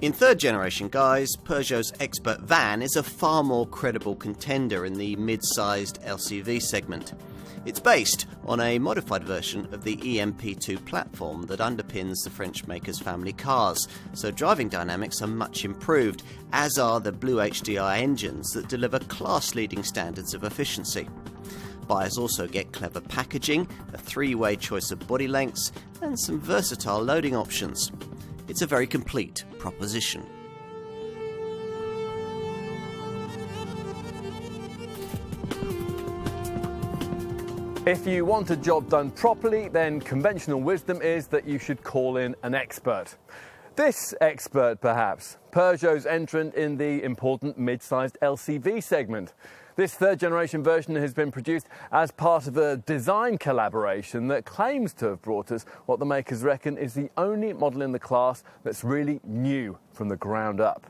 In third generation guise, Peugeot's Expert van is a far more credible contender in the mid-sized LCV segment. It's based on a modified version of the EMP2 platform that underpins the French maker's family cars, so driving dynamics are much improved, as are the BlueHDi engines that deliver class-leading standards of efficiency. Buyers also get clever packaging, a three-way choice of body lengths, and some versatile loading options. It's a very complete proposition. If you want a job done properly, then conventional wisdom is that you should call in an expert. This expert, perhaps, Peugeot's entrant in the important mid-sized LCV segment. This third-generation version has been produced as part of a design collaboration that claims to have brought us what the makers reckon is the only model in the class that's really new from the ground up.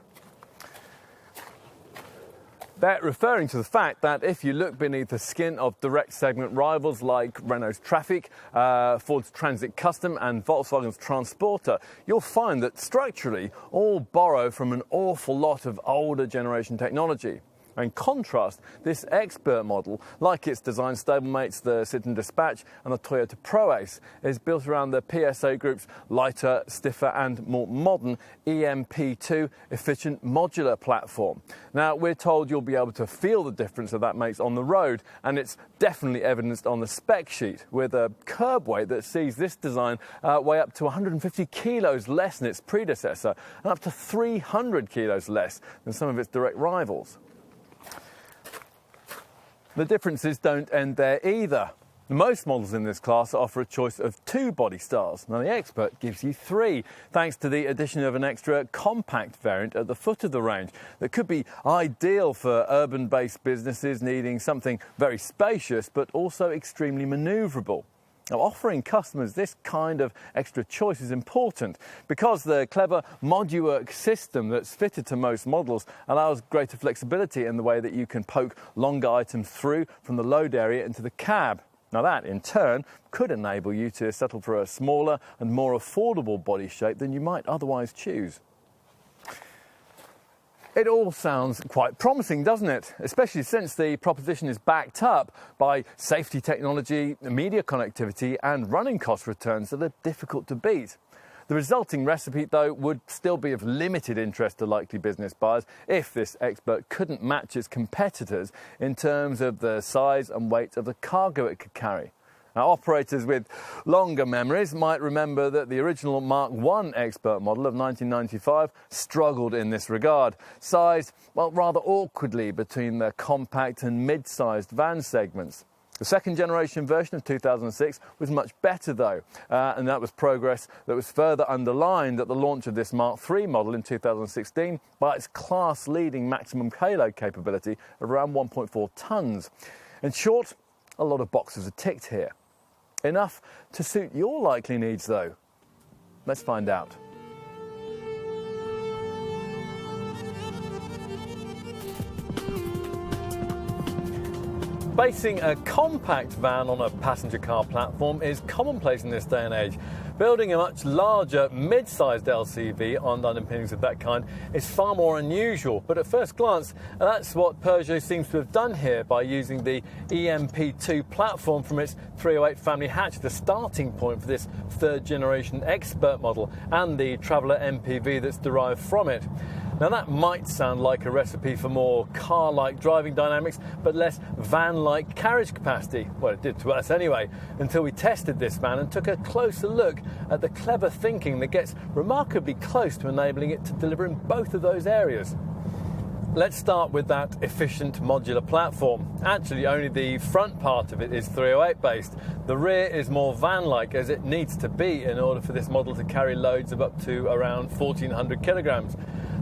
They're referring to the fact that if you look beneath the skin of direct segment rivals like Renault's Traffic, Ford's Transit Custom and Volkswagen's Transporter, you'll find that structurally all borrow from an awful lot of older generation technology. In contrast, this Expert model, like its design stablemates, the Citroën Dispatch and the Toyota ProAce, is built around the PSA Group's lighter, stiffer and more modern EMP2 efficient modular platform. Now, we're told you'll be able to feel the difference that makes on the road, and it's definitely evidenced on the spec sheet, with a curb weight that sees this design weigh up to 150 kilos less than its predecessor and up to 300 kilos less than some of its direct rivals. The differences don't end there either. Most models in this class offer a choice of 2 body styles. Now, the Expert gives you 3, thanks to the addition of an extra compact variant at the foot of the range that could be ideal for urban-based businesses needing something very spacious but also extremely manoeuvrable. Now, offering customers this kind of extra choice is important because the clever moduwork system that's fitted to most models allows greater flexibility in the way that you can poke longer items through from the load area into the cab. Now, that in turn could enable you to settle for a smaller and more affordable body shape than you might otherwise choose. It all sounds quite promising, doesn't it? Especially since the proposition is backed up by safety technology, media connectivity and running cost returns that are difficult to beat. The resulting recipe, though, would still be of limited interest to likely business buyers if this Expert couldn't match its competitors in terms of the size and weight of the cargo it could carry. Now, operators with longer memories might remember that the original Mark I Expert model of 1995 struggled in this regard, sized, well, rather awkwardly between the compact and mid-sized van segments. The second generation version of 2006 was much better though, and that was progress that was further underlined at the launch of this Mark III model in 2016 by its class-leading maximum payload capability of around 1.4 tonnes. In short, a lot of boxes are ticked here. Enough to suit your likely needs, though. Let's find out. Basing a compact van on a passenger car platform is commonplace in this day and age. Building a much larger, mid-sized LCV on underpinnings of that kind is far more unusual, but at first glance, that's what Peugeot seems to have done here by using the EMP2 platform from its 308 family hatch, the starting point for this third-generation Expert model, and the Traveller MPV that's derived from it. Now, that might sound like a recipe for more car-like driving dynamics, but less van-like carriage capacity. Well, it did to us anyway, until we tested this van and took a closer look at the clever thinking that gets remarkably close to enabling it to deliver in both of those areas. Let's start with that efficient modular platform. Actually, only the front part of it is 308 based. The rear is more van-like, as it needs to be in order for this model to carry loads of up to around 1,400 kilograms.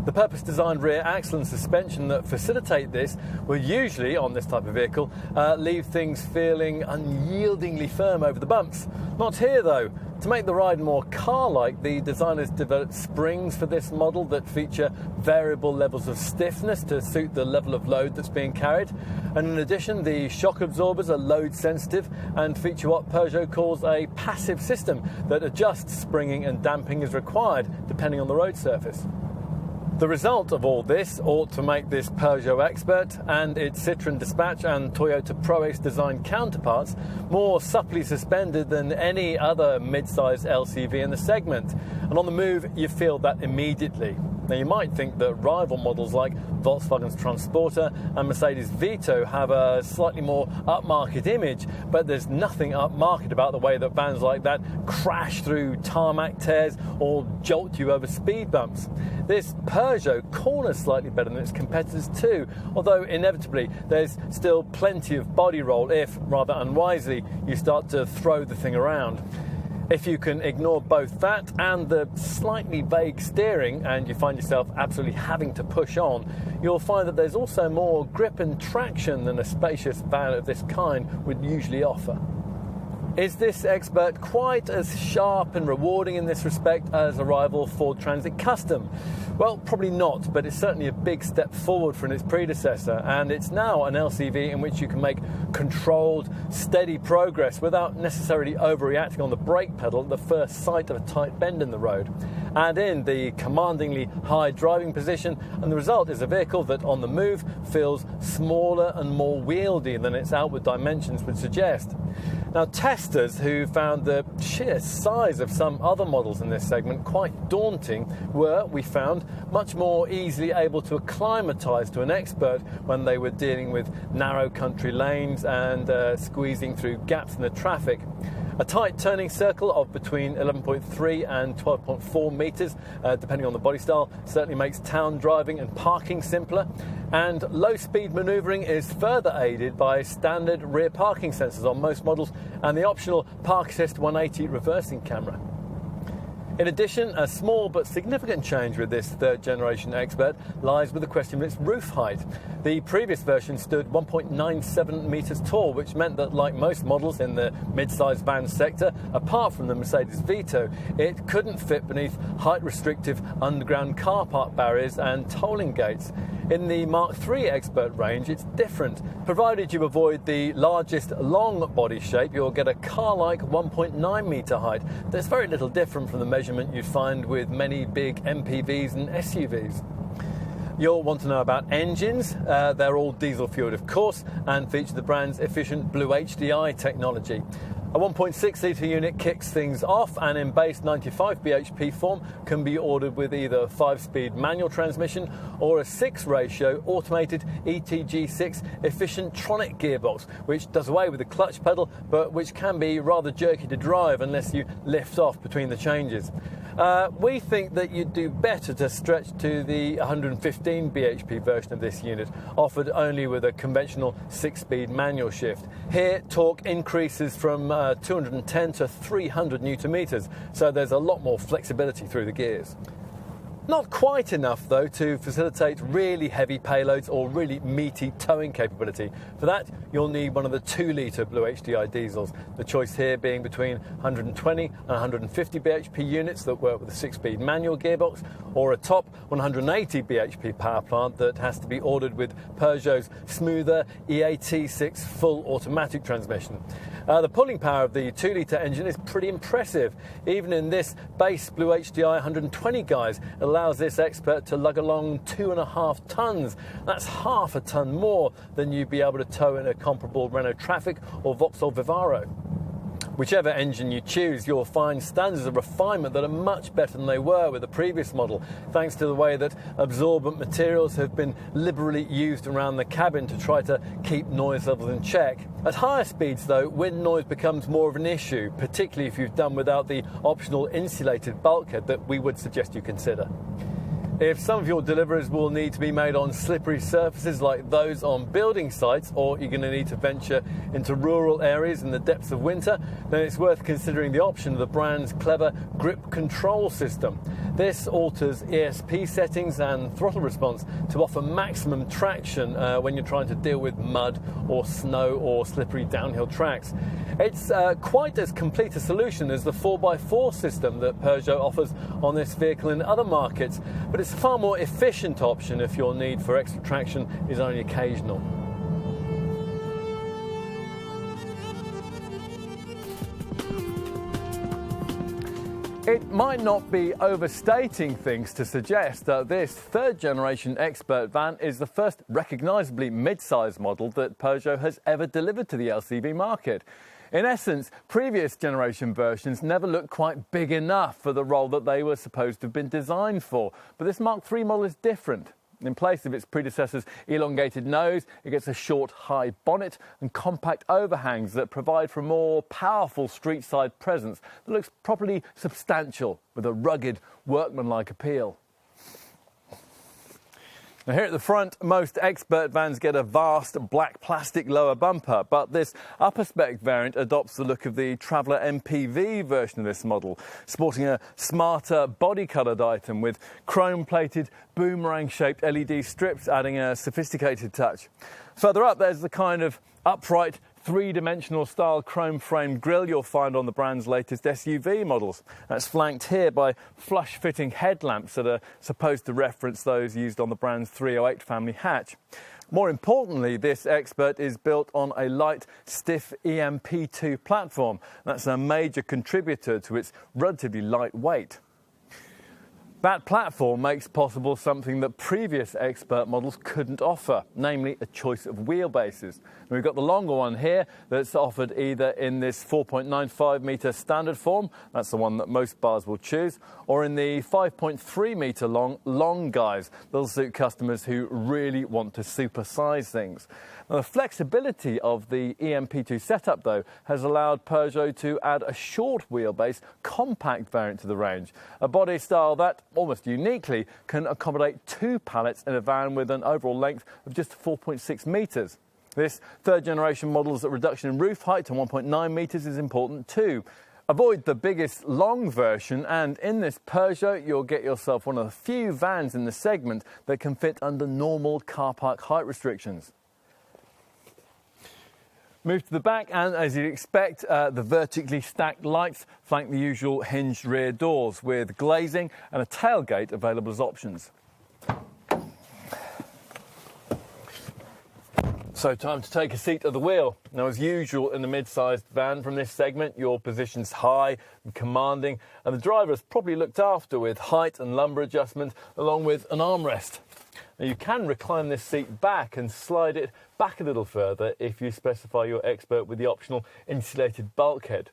The purpose-designed rear axle and suspension that facilitate this will usually, on this type of vehicle, leave things feeling unyieldingly firm over the bumps. Not here, though. To make the ride more car-like, the designers developed springs for this model that feature variable levels of stiffness to suit the level of load that's being carried. And in addition, the shock absorbers are load-sensitive and feature what Peugeot calls a passive system that adjusts springing and damping as required, depending on the road surface. The result of all this ought to make this Peugeot Expert and its Citroën Dispatch and Toyota ProAce design counterparts more supplely suspended than any other mid-sized LCV in the segment. And on the move, you feel that immediately. Now, you might think that rival models like Volkswagen's Transporter and Mercedes Vito have a slightly more upmarket image, but there's nothing upmarket about the way that vans like that crash through tarmac tears or jolt you over speed bumps. This Peugeot corners slightly better than its competitors too, although inevitably there's still plenty of body roll if, rather unwisely, you start to throw the thing around. If you can ignore both that and the slightly vague steering and you find yourself absolutely having to push on, you'll find that there's also more grip and traction than a spacious van of this kind would usually offer. Is this Expert quite as sharp and rewarding in this respect as a rival Ford Transit Custom? Well, probably not, but it's certainly a big step forward from its predecessor, and it's now an LCV in which you can make controlled, steady progress without necessarily overreacting on the brake pedal at the first sight of a tight bend in the road. Add in the commandingly high driving position, and the result is a vehicle that on the move feels smaller and more wieldy than its outward dimensions would suggest. Now, testers who found the sheer size of some other models in this segment quite daunting were, we found, much more easily able to acclimatise to an Expert when they were dealing with narrow country lanes and squeezing through gaps in the traffic. A tight turning circle of between 11.3 and 12.4 metres, depending on the body style, certainly makes town driving and parking simpler. And low-speed manoeuvring is further aided by standard rear parking sensors on most models and the optional Park Assist 180 reversing camera. In addition, a small but significant change with this third-generation Expert lies with the question of its roof height. The previous version stood 1.97 metres tall, which meant that, like most models in the mid-sized van sector, apart from the Mercedes Vito, it couldn't fit beneath height-restrictive underground car park barriers and tolling gates. In the Mark III Expert range, it's different. Provided you avoid the largest long body shape, you'll get a car-like 1.9 metre height. That's very little different from the measurement you'd find with many big MPVs and SUVs. You'll want to know about engines. They're all diesel-fueled, of course, and feature the brand's efficient BlueHDi technology. A 1.6-litre unit kicks things off and in base 95 bhp form can be ordered with either a 5-speed manual transmission or a 6-ratio automated ETG6 efficient tronic gearbox, which does away with the clutch pedal but which can be rather jerky to drive unless you lift off between the changes. We think that you'd do better to stretch to the 115 bhp version of this unit, offered only with a conventional 6-speed manual shift. Here, torque increases from 210 to 300 newton meters, so there's a lot more flexibility through the gears. Not quite enough, though, to facilitate really heavy payloads or really meaty towing capability. For that, you'll need one of the 2-litre BlueHDi diesels, the choice here being between 120 and 150 bhp units that work with a 6-speed manual gearbox, or a top 180 bhp power plant that has to be ordered with Peugeot's smoother EAT6 full automatic transmission. The pulling power of the 2-litre engine is pretty impressive. Even in this base BlueHDi 120 guise, it allows this Expert to lug along 2.5 tonnes. That's half a tonne more than you'd be able to tow in a comparable Renault Trafic or Vauxhall Vivaro. Whichever engine you choose, you'll find standards of refinement that are much better than they were with the previous model, thanks to the way that absorbent materials have been liberally used around the cabin to try to keep noise levels in check. At higher speeds, though, wind noise becomes more of an issue, particularly if you've done without the optional insulated bulkhead that we would suggest you consider. If some of your deliveries will need to be made on slippery surfaces like those on building sites, or you're going to need to venture into rural areas in the depths of winter, then it's worth considering the option of the brand's clever grip control system. This alters ESP settings and throttle response to offer maximum traction when you're trying to deal with mud or snow or slippery downhill tracks. It's quite as complete a solution as the 4x4 system that Peugeot offers on this vehicle in other markets, but it's a far more efficient option if your need for extra traction is only occasional. It might not be overstating things to suggest that this third-generation Expert van is the first recognisably mid-size model that Peugeot has ever delivered to the LCV market. In essence, previous generation versions never looked quite big enough for the role that they were supposed to have been designed for. But this Mark III model is different. In place of its predecessor's elongated nose, it gets a short, high bonnet and compact overhangs that provide for a more powerful street-side presence that looks properly substantial with a rugged, workmanlike appeal. Now here at the front, most Expert vans get a vast black plastic lower bumper, but this upper spec variant adopts the look of the Traveller MPV version of this model, sporting a smarter body-coloured item with chrome-plated boomerang-shaped LED strips adding a sophisticated touch. Further up, there's the kind of upright, three-dimensional style chrome-framed grille you'll find on the brand's latest SUV models. That's flanked here by flush-fitting headlamps that are supposed to reference those used on the brand's 308 family hatch. More importantly, this Expert is built on a light, stiff EMP2 platform. That's a major contributor to its relatively light weight. That platform makes possible something that previous Expert models couldn't offer, namely a choice of wheelbases. We've got the longer one here that's offered either in this 4.95 metre standard form, that's the one that most bars will choose, or in the 5.3 metre long guys. They'll suit customers who really want to supersize things. Now, the flexibility of the EMP2 setup, though, has allowed Peugeot to add a short wheelbase, compact variant to the range, a body style that, almost uniquely, can accommodate two pallets in a van with an overall length of just 4.6 metres. This third-generation model's reduction in roof height to 1.9 metres is important too. Avoid the biggest long version, and in this Peugeot you'll get yourself one of the few vans in the segment that can fit under normal car park height restrictions. Move to the back, and as you'd expect, the vertically stacked lights flank the usual hinged rear doors with glazing and a tailgate available as options. So time to take a seat at the wheel. Now, as usual in the mid-sized van from this segment, your position's high and commanding, and the driver is probably looked after with height and lumbar adjustment along with an armrest. Now, you can recline this seat back and slide it back a little further if you specify your Expert with the optional insulated bulkhead.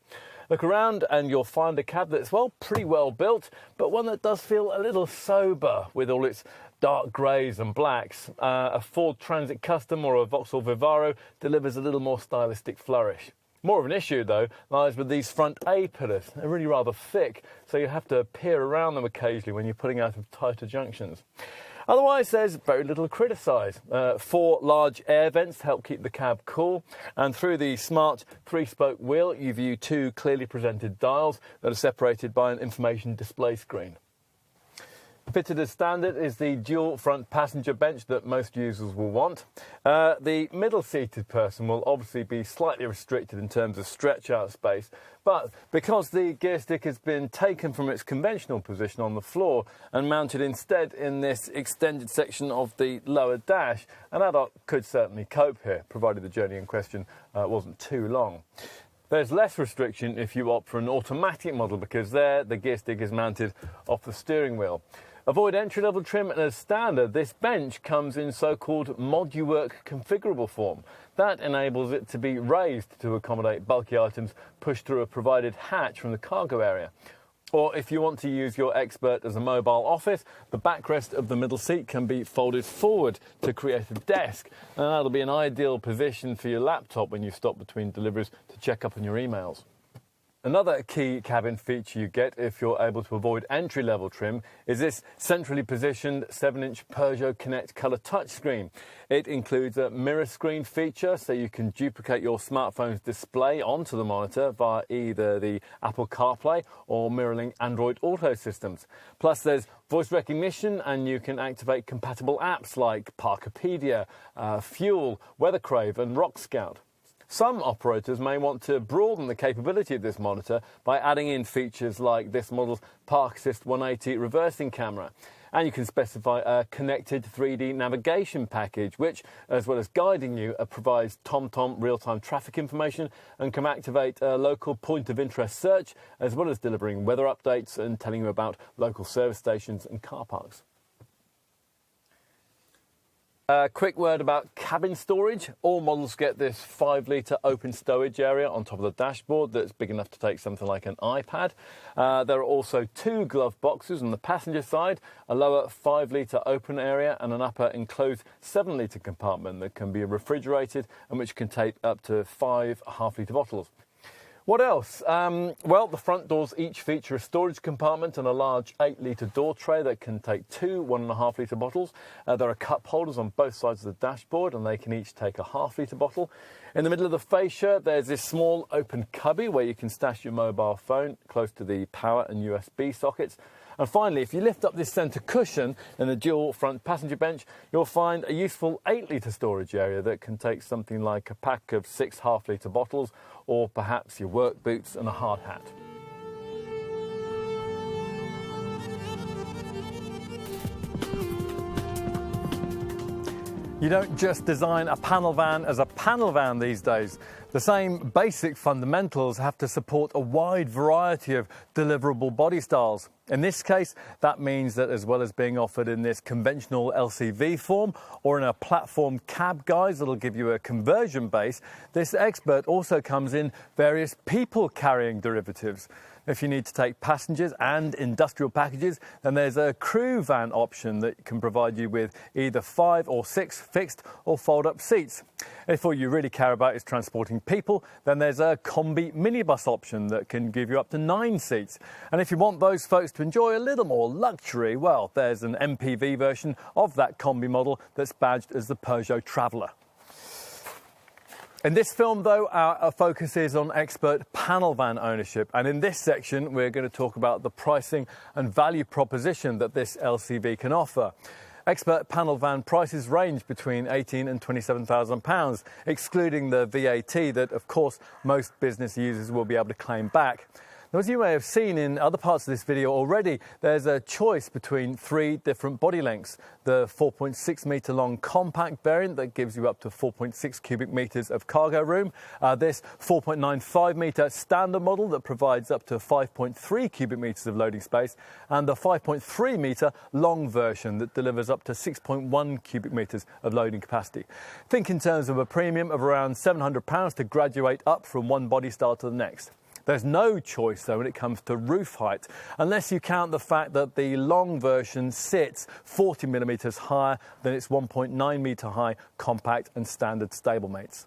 Look around and you'll find a cab that's, well, pretty well built, but one that does feel a little sober with all its dark greys and blacks. A Ford Transit Custom or a Vauxhall Vivaro delivers a little more stylistic flourish. More of an issue, though, lies with these front A-pillars. They're really rather thick, so you have to peer around them occasionally when you're pulling out of tighter junctions. Otherwise, there's very little to criticise. 4 large air vents help keep the cab cool, and through the smart 3-spoke wheel you view 2 clearly presented dials that are separated by an information display screen. Fitted as standard is the dual front passenger bench that most users will want. The middle-seated person will obviously be slightly restricted in terms of stretch-out space, but because the gear stick has been taken from its conventional position on the floor and mounted instead in this extended section of the lower dash, an adult could certainly cope here, provided the journey in question wasn't too long. There's less restriction if you opt for an automatic model, because there the gear stick is mounted off the steering wheel. Avoid entry-level trim, and as standard, this bench comes in so-called mod-you-work configurable form. That enables it to be raised to accommodate bulky items pushed through a provided hatch from the cargo area. Or if you want to use your Expert as a mobile office, the backrest of the middle seat can be folded forward to create a desk, and that'll be an ideal position for your laptop when you stop between deliveries to check up on your emails. Another key cabin feature you get if you're able to avoid entry-level trim is this centrally positioned 7-inch Peugeot Connect colour touchscreen. It includes a mirror screen feature, so you can duplicate your smartphone's display onto the monitor via either the Apple CarPlay or MirrorLink Android Auto systems. Plus there's voice recognition, and you can activate compatible apps like Parkopedia, Fuel, Weathercrave and Rock Scout. Some operators may want to broaden the capability of this monitor by adding in features like this model's Park Assist 180 reversing camera. And you can specify a connected 3D navigation package, which, as well as guiding you, provides TomTom real-time traffic information and can activate a local point of interest search, as well as delivering weather updates and telling you about local service stations and car parks. A quick word about cabin storage. All models get this 5-litre open stowage area on top of the dashboard that's big enough to take something like an iPad. There are also 2 glove boxes on the passenger side, a lower 5-litre open area and an upper enclosed 7-litre compartment that can be refrigerated and which can take up to 5 half-litre bottles. What else? Well, the front doors each feature a storage compartment and a large 8-litre door tray that can take 2 1.5-litre bottles. There are cup holders on both sides of the dashboard and they can each take a half-litre bottle. In the middle of the fascia, there's this small open cubby where you can stash your mobile phone close to the power and USB sockets. And finally, if you lift up this centre cushion in the dual front passenger bench, you'll find a useful 8-litre storage area that can take something like a pack of 6 half-litre bottles or perhaps your work boots and a hard hat. You don't just design a panel van as a panel van these days. The same basic fundamentals have to support a wide variety of deliverable body styles. In this case, that means that as well as being offered in this conventional LCV form or in a platform cab guise that'll give you a conversion base, this Expert also comes in various people carrying derivatives. If you need to take passengers and industrial packages, then there's a crew van option that can provide you with either 5 or 6 fixed or fold-up seats. If all you really care about is transporting people, then there's a combi minibus option that can give you up to 9 seats. And if you want those folks to enjoy a little more luxury, well, there's an MPV version of that combi model that's badged as the Peugeot Traveller. In this film, though, our focus is on Expert panel van ownership. And in this section, we're going to talk about the pricing and value proposition that this LCV can offer. Expert panel van prices range between £18,000 and £27,000, excluding the VAT that, of course, most business users will be able to claim back. Now, as you may have seen in other parts of this video already, there's a choice between 3 different body lengths. The 4.6 metre long compact variant that gives you up to 4.6 cubic metres of cargo room. This 4.95 metre standard model that provides up to 5.3 cubic metres of loading space. And the 5.3 metre long version that delivers up to 6.1 cubic metres of loading capacity. Think in terms of a premium of around £700 to graduate up from one body style to the next. There's no choice, though, when it comes to roof height, unless you count the fact that the long version sits 40 millimetres higher than its 1.9 metre high compact and standard stablemates.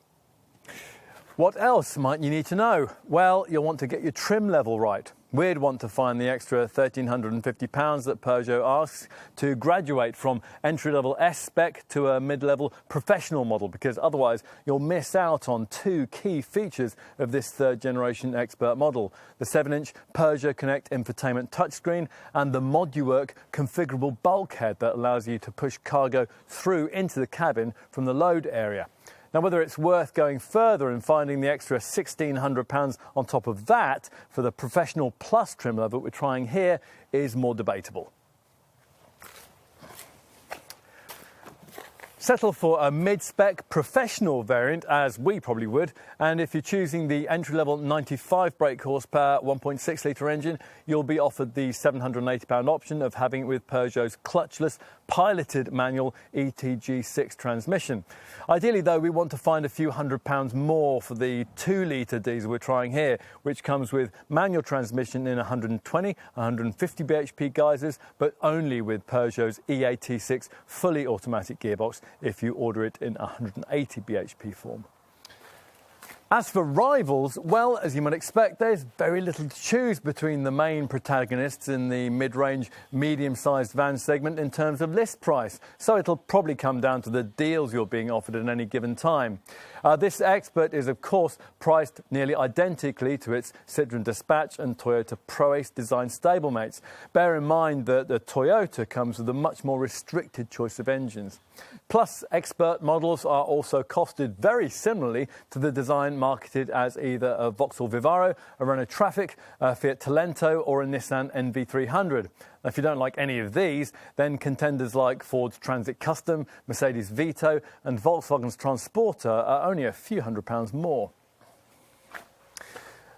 What else might you need to know? Well, you'll want to get your trim level right. We'd want to find the extra £1,350 that Peugeot asks to graduate from entry-level S-spec to a mid-level professional model, because otherwise you'll miss out on 2 key features of this third-generation Expert model: the 7-inch Peugeot Connect infotainment touchscreen and the ModuWork configurable bulkhead that allows you to push cargo through into the cabin from the load area. Now, whether it's worth going further and finding the extra £1,600 on top of that for the Professional Plus trim level we're trying here is more debatable. Settle for a mid-spec professional variant, as we probably would, and if you're choosing the entry-level 95 brake horsepower 1.6 litre engine, you'll be offered the £780 option of having it with Peugeot's clutchless piloted manual ETG6 transmission. Ideally, though, we want to find a few £100 more for the 2-litre diesel we're trying here, which comes with manual transmission in 120, 150 bhp geysers, but only with Peugeot's EAT6 fully automatic gearbox if you order it in 180 bhp form. As for rivals, well, as you might expect, there's very little to choose between the main protagonists in the mid-range, medium-sized van segment in terms of list price, so it'll probably come down to the deals you're being offered at any given time. This Expert is, of course, priced nearly identically to its Citroën Dispatch and Toyota Pro-Ace design stablemates. Bear in mind that the Toyota comes with a much more restricted choice of engines. Plus, Expert models are also costed very similarly to the design van marketed as either a Vauxhall Vivaro, a Renault Trafic, a Fiat Talento or a Nissan NV300. If you don't like any of these, then contenders like Ford's Transit Custom, Mercedes Vito and Volkswagen's Transporter are only a few £100s more.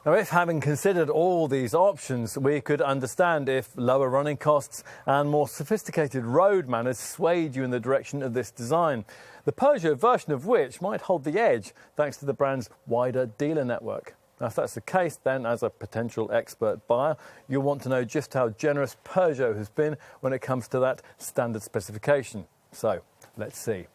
Now, if having considered all these options, we could understand if lower running costs and more sophisticated road manners swayed you in the direction of this design, the Peugeot version of which might hold the edge thanks to the brand's wider dealer network. Now, if that's the case, then as a potential expert buyer, you'll want to know just how generous Peugeot has been when it comes to that standard specification. So, let's see.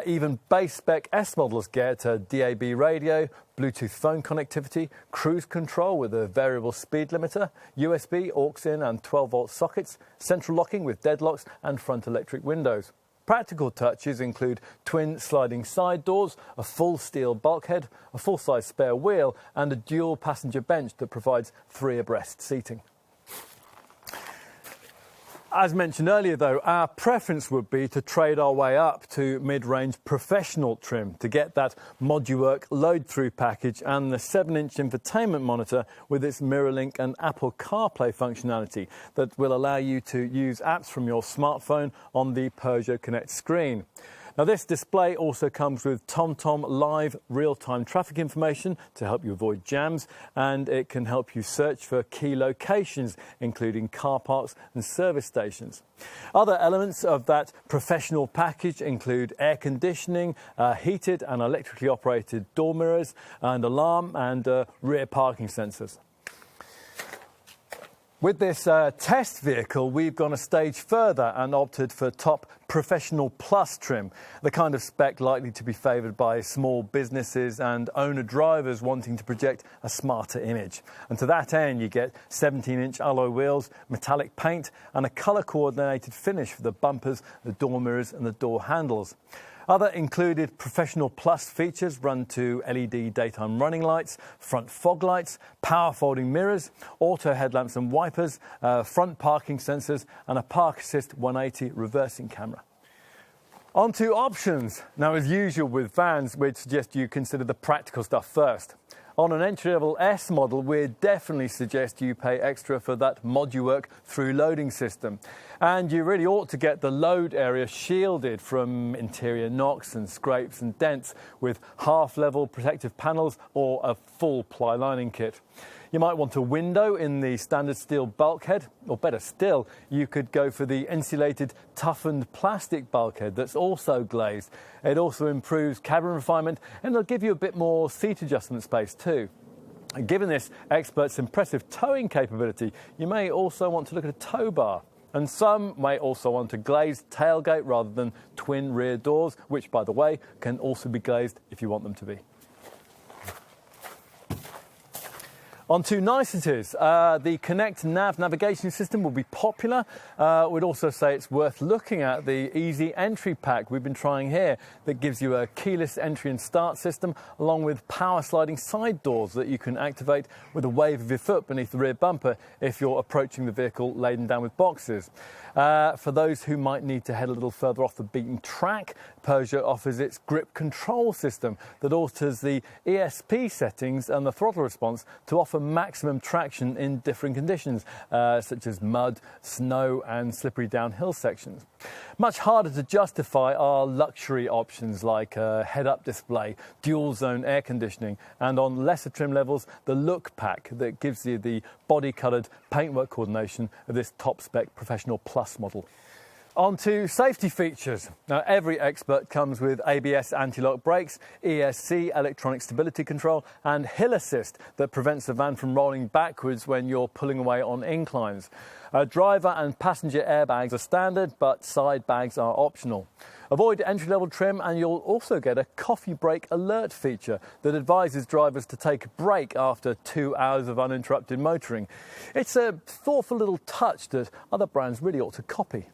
Even base spec S models get a DAB radio, Bluetooth phone connectivity, cruise control with a variable speed limiter, USB, aux-in and 12-volt sockets, central locking with deadlocks and front electric windows. Practical touches include twin sliding side doors, a full steel bulkhead, a full-size spare wheel and a dual passenger bench that provides 3 abreast seating. As mentioned earlier, though, our preference would be to trade our way up to mid-range professional trim to get that ModuWork load-through package and the 7-inch infotainment monitor with its MirrorLink and Apple CarPlay functionality that will allow you to use apps from your smartphone on the Peugeot Connect screen. Now, this display also comes with TomTom Live real-time traffic information to help you avoid jams, and it can help you search for key locations, including car parks and service stations. Other elements of that professional package include air conditioning, heated and electrically operated door mirrors, and alarm and rear parking sensors. With this test vehicle, we've gone a stage further and opted for top Professional Plus trim, the kind of spec likely to be favoured by small businesses and owner-drivers wanting to project a smarter image. And to that end, you get 17-inch alloy wheels, metallic paint and a colour-coordinated finish for the bumpers, the door mirrors and the door handles. Other included Professional Plus features run to LED daytime running lights, front fog lights, power folding mirrors, auto headlamps and wipers, front parking sensors and a Park Assist 180 reversing camera. On to options. Now, as usual with vans, we'd suggest you consider the practical stuff first. On an entry-level S model, we'd definitely suggest you pay extra for that ModuWork through loading system. And you really ought to get the load area shielded from interior knocks and scrapes and dents with half-level protective panels or a full ply lining kit. You might want a window in the standard steel bulkhead, or better still, you could go for the insulated toughened plastic bulkhead that's also glazed. It also improves cabin refinement and it'll give you a bit more seat adjustment space too. And given this Expert's impressive towing capability, you may also want to look at a tow bar. And some may also want a glazed tailgate rather than twin rear doors, which, by the way, can also be glazed if you want them to be. On to niceties. The Connect Nav navigation system will be popular. We'd also say it's worth looking at the easy entry pack we've been trying here that gives you a keyless entry and start system along with power sliding side doors that you can activate with a wave of your foot beneath the rear bumper if you're approaching the vehicle laden down with boxes. For those who might need to head a little further off the beaten track, Peugeot offers its grip control system that alters the ESP settings and the throttle response to offer maximum traction in different conditions, such as mud, snow and slippery downhill sections. Much harder to justify are luxury options like a head-up display, dual-zone air conditioning, and on lesser trim levels, the Look Pack that gives you the body-coloured paintwork coordination of this top-spec Professional Plus model. On to safety features. Now, every Expert comes with ABS anti-lock brakes, ESC electronic stability control and hill assist that prevents the van from rolling backwards when you're pulling away on inclines. Driver and passenger airbags are standard, but side bags are optional. Avoid entry-level trim and you'll also get a coffee break alert feature that advises drivers to take a break after 2 hours of uninterrupted motoring. It's a thoughtful little touch that other brands really ought to copy.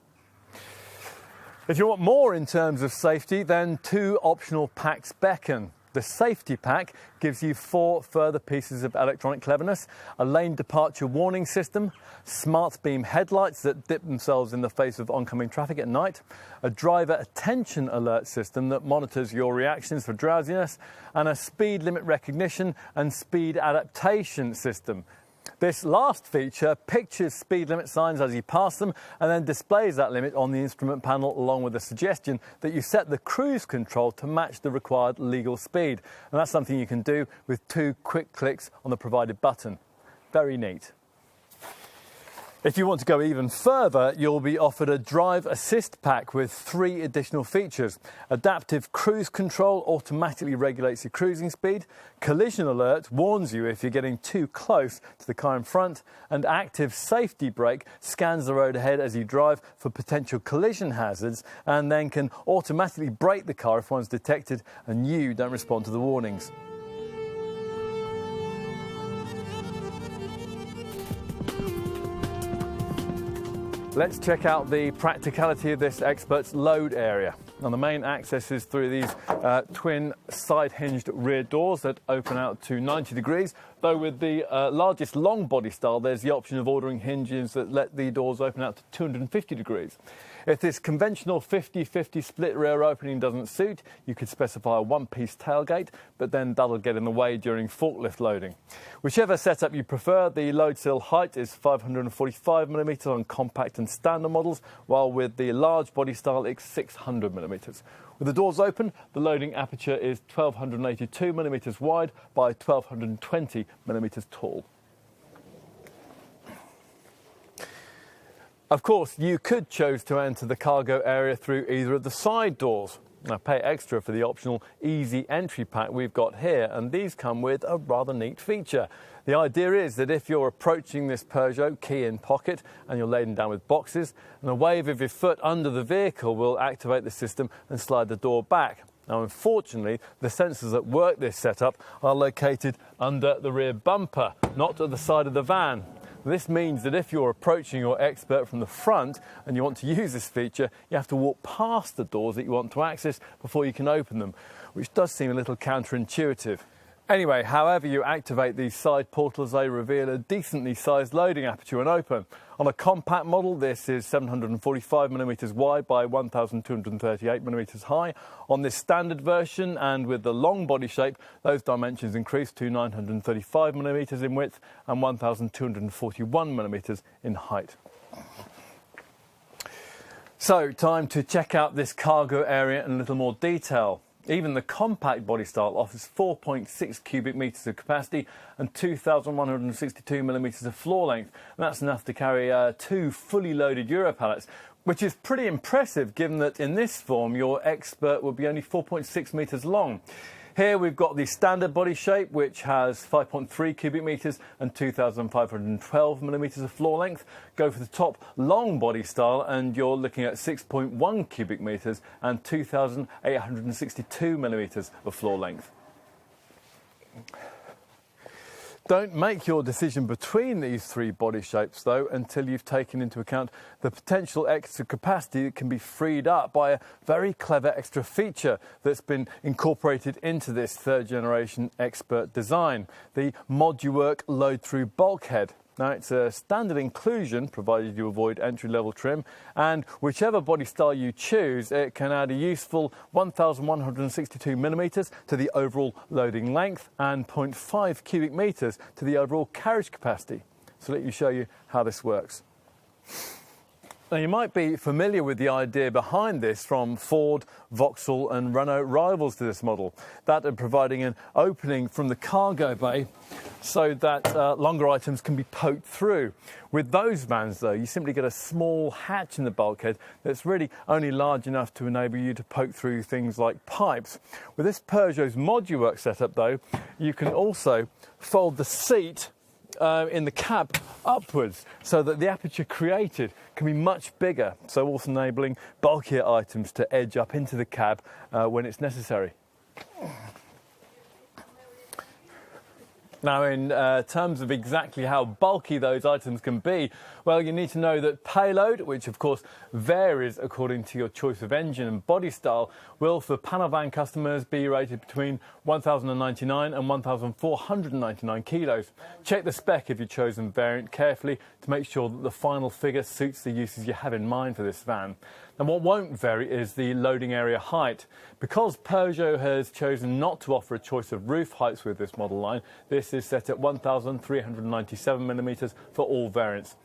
If you want more in terms of safety, then 2 optional packs beckon. The safety pack gives you 4 further pieces of electronic cleverness: a lane departure warning system, smart beam headlights that dip themselves in the face of oncoming traffic at night, a driver attention alert system that monitors your reactions for drowsiness, and a speed limit recognition and speed adaptation system. This last feature pictures speed limit signs as you pass them and then displays that limit on the instrument panel, along with a suggestion that you set the cruise control to match the required legal speed. And that's something you can do with 2 quick clicks on the provided button. Very neat. If you want to go even further, you'll be offered a drive assist pack with 3 additional features. Adaptive cruise control automatically regulates your cruising speed. Collision alert warns you if you're getting too close to the car in front. And active safety brake scans the road ahead as you drive for potential collision hazards, and then can automatically brake the car if one's detected and you don't respond to the warnings. Let's check out the practicality of this Expert's load area. Now, the main access is through these twin side-hinged rear doors that open out to 90 degrees, though with the largest long body style, there's the option of ordering hinges that let the doors open out to 250 degrees. If this conventional 50-50 split rear opening doesn't suit, you could specify a one-piece tailgate, but then that'll get in the way during forklift loading. Whichever setup you prefer, the load sill height is 545 mm on compact and standard models, while with the large body style it's 600 mm. With the doors open, the loading aperture is 1282 mm wide by 1220 mm tall. Of course, you could choose to enter the cargo area through either of the side doors. Now, pay extra for the optional easy entry pack we've got here, and these come with a rather neat feature. The idea is that if you're approaching this Peugeot key in pocket and you're laden down with boxes, and a wave of your foot under the vehicle will activate the system and slide the door back. Now, unfortunately, the sensors that work this setup are located under the rear bumper, not at the side of the van. This means that if you're approaching your Expert from the front and you want to use this feature, you have to walk past the doors that you want to access before you can open them, which does seem a little counterintuitive. Anyway, however you activate these side portals, they reveal a decently sized loading aperture when open. On a compact model, this is 745 mm wide by 1238 mm high. On this standard version, and with the long body shape, those dimensions increase to 935 mm in width and 1241 mm in height. So, time to check out this cargo area in a little more detail. Even the compact body style offers 4.6 cubic metres of capacity and 2,162 millimetres of floor length. And that's enough to carry 2 fully loaded Euro pallets, which is pretty impressive given that in this form your Expert would be only 4.6 metres long. Here we've got the standard body shape, which has 5.3 cubic metres and 2,512 millimetres of floor length. Go for the top long body style and you're looking at 6.1 cubic metres and 2,862 millimetres of floor length. Don't make your decision between these 3 body shapes, though, until you've taken into account the potential extra capacity that can be freed up by a very clever extra feature that's been incorporated into this 3rd generation Expert design, the ModuWork load-through bulkhead. Now, it's a standard inclusion, provided you avoid entry-level trim, and whichever body style you choose, it can add a useful 1,162 millimetres to the overall loading length and 0.5 cubic metres to the overall carriage capacity. So let me show you how this works. Now, you might be familiar with the idea behind this from Ford, Vauxhall and Renault rivals to this model, that of providing an opening from the cargo bay so that longer items can be poked through. With those vans, though, you simply get a small hatch in the bulkhead that's really only large enough to enable you to poke through things like pipes. With this Peugeot's ModuWork setup, though, you can also fold the seat in the cab upwards so that the aperture created can be much bigger, so also enabling bulkier items to edge up into the cab when it's necessary. Now, in terms of exactly how bulky those items can be, well, you need to know that payload, which of course varies according to your choice of engine and body style, will for panel van customers be rated between 1,099 and 1,499 kilos. Check the spec of your chosen variant carefully to make sure that the final figure suits the uses you have in mind for this van. And what won't vary is the loading area height. Because Peugeot has chosen not to offer a choice of roof heights with this model line, this is set at 1,397mm for all variants.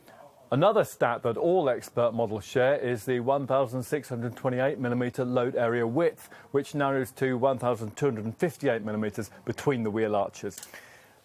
Another stat that all Expert models share is the 1,628mm load area width, which narrows to 1,258mm between the wheel arches.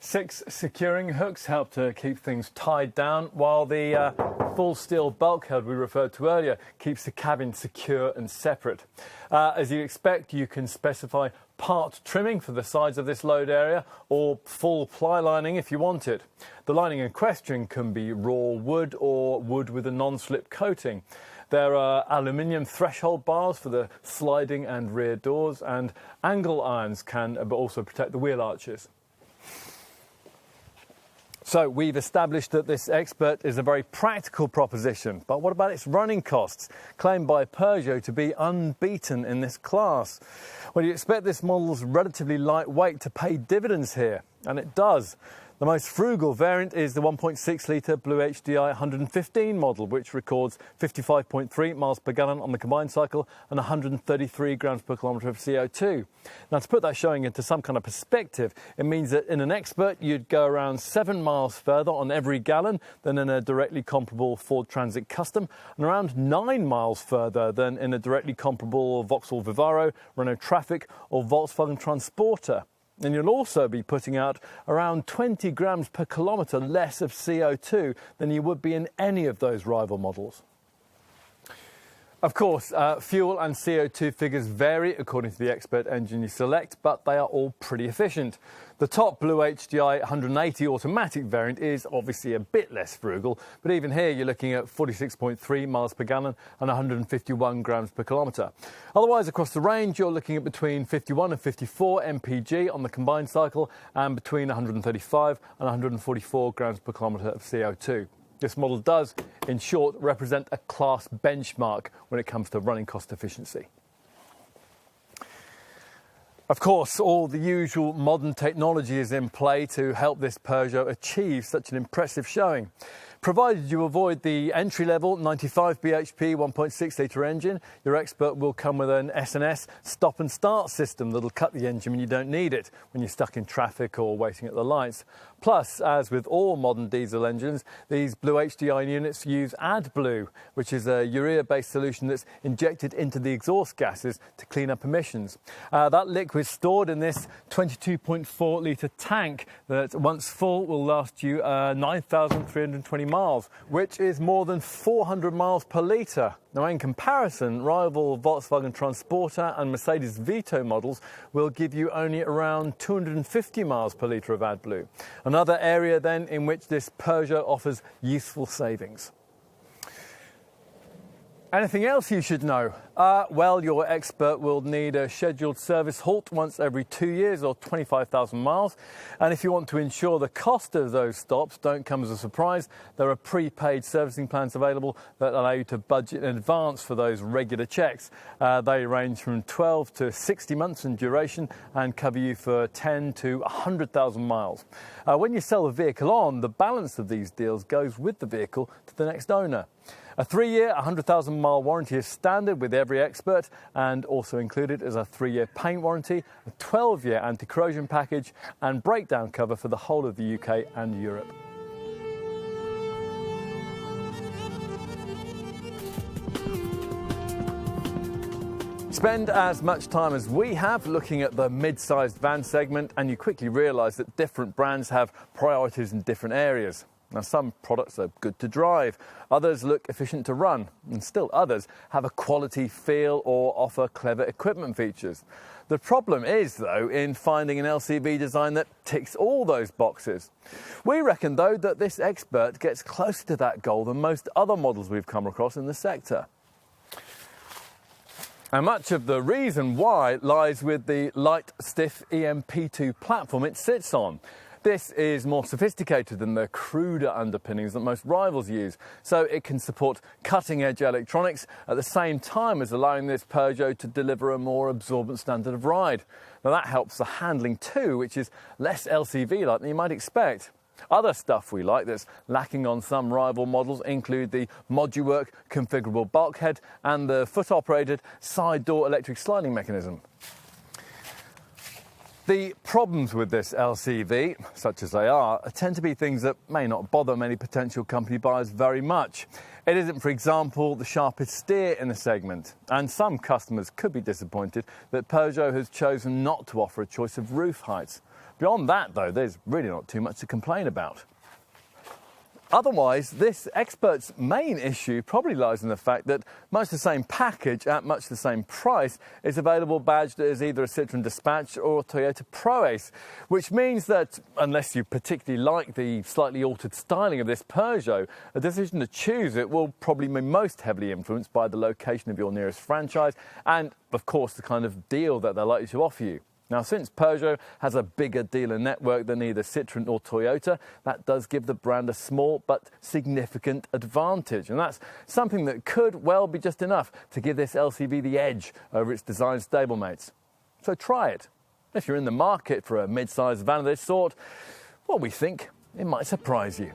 6 securing hooks help to keep things tied down, while the full steel bulkhead we referred to earlier keeps the cabin secure and separate. As you expect, you can specify part trimming for the sides of this load area or full ply lining if you want it. The lining in question can be raw wood or wood with a non-slip coating. There are aluminium threshold bars for the sliding and rear doors, and angle irons can also protect the wheel arches. So we've established that this Expert is a very practical proposition, but what about its running costs, claimed by Peugeot to be unbeaten in this class? Well, you expect this model's relatively lightweight to pay dividends here, and it does. The most frugal variant is the 1.6-litre BlueHDi 115 model, which records 55.3 miles per gallon on the combined cycle and 133 grams per kilometre of CO2. Now, to put that showing into some kind of perspective, it means that in an Expert, you'd go around 7 miles further on every gallon than in a directly comparable Ford Transit Custom, and around 9 miles further than in a directly comparable Vauxhall Vivaro, Renault Trafic or Volkswagen Transporter. And you'll also be putting out around 20 grams per kilometre less of CO2 than you would be in any of those rival models. Of course, fuel and CO2 figures vary according to the Expert engine you select, but they are all pretty efficient. The top BlueHDi 180 automatic variant is obviously a bit less frugal, but even here you're looking at 46.3 miles per gallon and 151 grams per kilometre. Otherwise, across the range, you're looking at between 51 and 54 mpg on the combined cycle and between 135 and 144 grams per kilometre of CO2. This model does, in short, represent a class benchmark when it comes to running cost efficiency. Of course, all the usual modern technology is in play to help this Peugeot achieve such an impressive showing. Provided you avoid the entry-level 95 bhp 1.6-litre engine, your Expert will come with an S&S stop and start system that'll cut the engine when you don't need it, when you're stuck in traffic or waiting at the lights. Plus, as with all modern diesel engines, these BlueHDi units use AdBlue, which is a urea-based solution that's injected into the exhaust gases to clean up emissions. That liquid stored in this 22.4-litre tank that, once full, will last you 9,320 miles, which is more than 400 miles per litre. Now, in comparison, rival Volkswagen Transporter and Mercedes Vito models will give you only around 250 miles per litre of AdBlue. Another area, then, in which this Peugeot offers useful savings. Anything else you should know? Well, your Expert will need a scheduled service halt once every 2 years or 25,000 miles. And if you want to ensure the cost of those stops don't come as a surprise, there are prepaid servicing plans available that allow you to budget in advance for those regular checks. They range from 12 to 60 months in duration and cover you for 10 to 100,000 miles. When you sell the vehicle on, the balance of these deals goes with the vehicle to the next owner. A 3-year, 100,000-mile warranty is standard with every Expert, and also included is a 3-year paint warranty, a 12-year anti-corrosion package and breakdown cover for the whole of the UK and Europe. Spend as much time as we have looking at the mid-sized van segment and you quickly realise that different brands have priorities in different areas. Now, some products are good to drive, others look efficient to run, and still others have a quality feel or offer clever equipment features. The problem is, though, in finding an LCV design that ticks all those boxes. We reckon, though, that this Expert gets closer to that goal than most other models we've come across in the sector. And much of the reason why lies with the light, stiff EMP2 platform it sits on. This is more sophisticated than the cruder underpinnings that most rivals use, so it can support cutting-edge electronics at the same time as allowing this Peugeot to deliver a more absorbent standard of ride. Now that helps the handling too, which is less LCV-like than you might expect. Other stuff we like that's lacking on some rival models include the moduwork configurable bulkhead and the foot-operated side door electric sliding mechanism. The problems with this LCV, such as they are, tend to be things that may not bother many potential company buyers very much. It isn't, for example, the sharpest steer in the segment, and some customers could be disappointed that Peugeot has chosen not to offer a choice of roof heights. Beyond that, though, there's really not too much to complain about. Otherwise, this Expert's main issue probably lies in the fact that much the same package at much the same price is available badged as either a Citroën Dispatch or a Toyota ProAce, which means that unless you particularly like the slightly altered styling of this Peugeot, a decision to choose it will probably be most heavily influenced by the location of your nearest franchise and, of course, the kind of deal that they're likely to offer you. Now, since Peugeot has a bigger dealer network than either Citroën or Toyota, that does give the brand a small but significant advantage. And that's something that could well be just enough to give this LCV the edge over its design stablemates. So try it. If you're in the market for a mid-sized van of this sort, well, we think it might surprise you.